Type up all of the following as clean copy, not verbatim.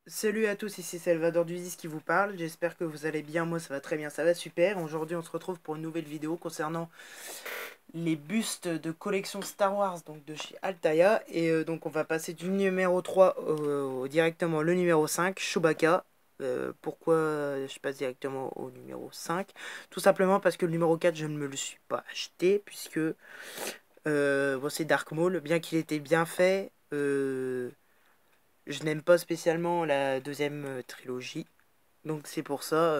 Salut à tous, ici Salvador Duziz qui vous parle, j'espère que vous allez bien, moi ça va très bien, ça va super. Aujourd'hui on se retrouve pour une nouvelle vidéo concernant les bustes de collection Star Wars, donc de chez Altaïa. Et donc on va passer du numéro 3 directement le numéro 5, Chewbacca. Pourquoi je passe directement au numéro 5? Tout simplement parce que le numéro 4 je ne me le suis pas acheté, puisque bon, c'est Dark Maul, bien qu'il était bien fait. Je n'aime pas spécialement la deuxième trilogie. Donc c'est pour ça,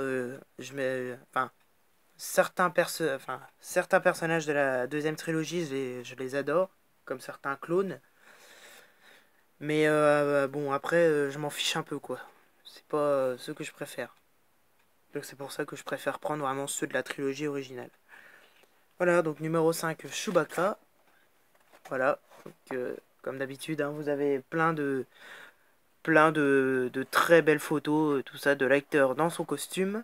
certains personnages de la deuxième trilogie, je les adore, comme certains clones. Mais bon, après, je m'en fiche un peu, quoi. C'est pas ceux que je préfère. Donc c'est pour ça que je préfère prendre vraiment ceux de la trilogie originale. Voilà, donc numéro 5, Chewbacca. Voilà, donc, comme d'habitude, hein, vous avez plein de très belles photos, tout ça, de l'acteur dans son costume.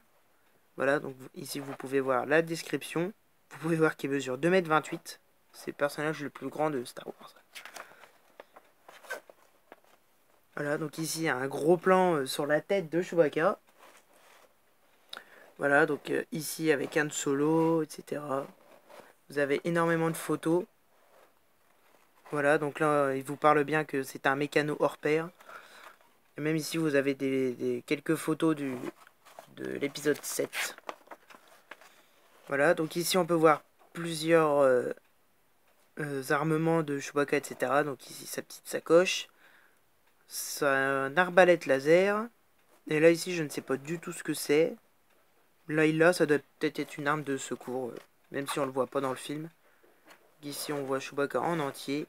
Voilà, donc ici vous pouvez voir la description. Vous pouvez voir qu'il mesure 2,28 m. C'est le personnage le plus grand de Star Wars. Voilà, donc ici un gros plan sur la tête de Chewbacca. Voilà, donc ici avec Han Solo, etc. Vous avez énormément de photos. Voilà, donc là il vous parle bien que c'est un mécano hors pair. Et même ici vous avez quelques photos de l'épisode 7. Voilà, donc ici on peut voir plusieurs armements de Chewbacca, etc. Donc ici sa petite sacoche, un arbalète laser. Et là ici je ne sais pas du tout ce que c'est. Là ça doit peut-être être une arme de secours, même si on le voit pas dans le film. Ici on voit Chewbacca en entier.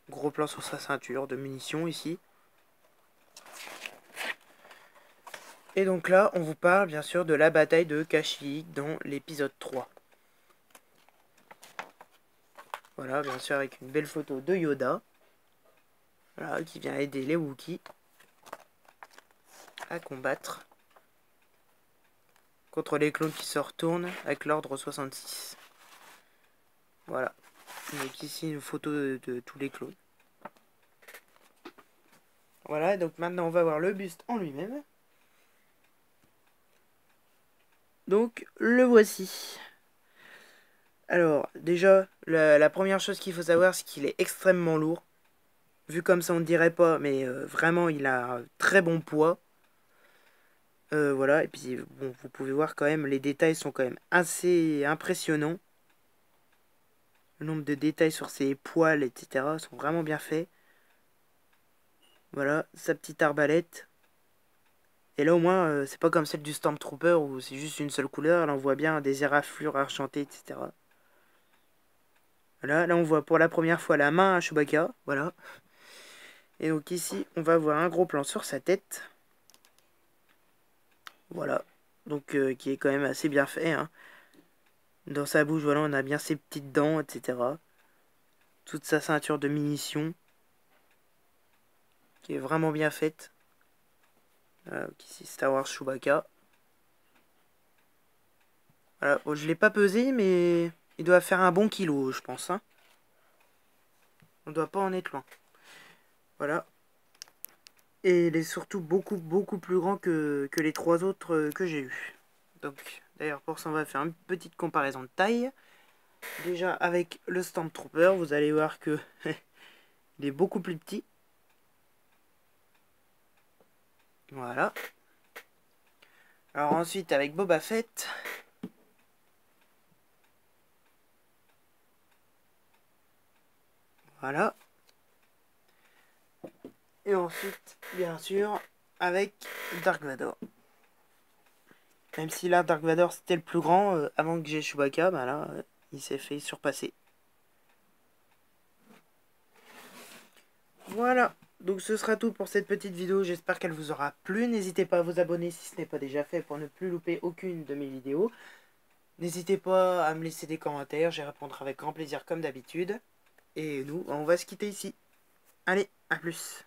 Gros plan sur sa ceinture de munitions ici. Et donc là on vous parle bien sûr de la bataille de Kashyyyk dans l'épisode 3. Voilà, bien sûr avec une belle photo de Yoda. Voilà, qui vient aider les Wookiees à combattre contre les clones qui se retournent avec l'ordre 66. Voilà. Donc ici une photo de tous les clones. Voilà, donc maintenant on va voir le buste en lui-même. Donc le voici. Alors déjà, la première chose qu'il faut savoir, c'est qu'il est extrêmement lourd. Vu comme ça on ne dirait pas, mais vraiment il a un très bon poids. Voilà, et puis bon, vous pouvez voir quand même, les détails sont quand même assez impressionnants. Le nombre de détails sur ses poils, etc. sont vraiment bien faits. Voilà, sa petite arbalète. Et là au moins, c'est pas comme celle du Stormtrooper où c'est juste une seule couleur. Là on voit bien des éraflures argentées, etc. Voilà, là on voit pour la première fois la main à Chewbacca. Voilà. Et donc ici, on va voir un gros plan sur sa tête. Voilà. Donc qui est quand même assez bien fait, hein. Dans sa bouche, voilà, on a bien ses petites dents, etc. Toute sa ceinture de munitions. Qui est vraiment bien faite. Voilà, donc ici Star Wars Chewbacca. Voilà, bon, je l'ai pas pesé, mais il doit faire un bon kilo, je pense, hein. On doit pas en être loin. Voilà. Et il est surtout beaucoup plus grand que les trois autres que j'ai eu. Donc, d'ailleurs, pour ça, on va faire une petite comparaison de taille. Déjà, avec le Stormtrooper, vous allez voir que il est beaucoup plus petit. Voilà. Alors ensuite, avec Boba Fett. Voilà. Et ensuite, bien sûr, avec Dark Vador. Même si là, Dark Vador, c'était le plus grand, avant que j'ai Chewbacca, bah là, il s'est fait surpasser. Voilà. Donc ce sera tout pour cette petite vidéo, j'espère qu'elle vous aura plu. N'hésitez pas à vous abonner si ce n'est pas déjà fait pour ne plus louper aucune de mes vidéos. N'hésitez pas à me laisser des commentaires, j'y répondrai avec grand plaisir comme d'habitude. Et nous, on va se quitter ici. Allez, à plus.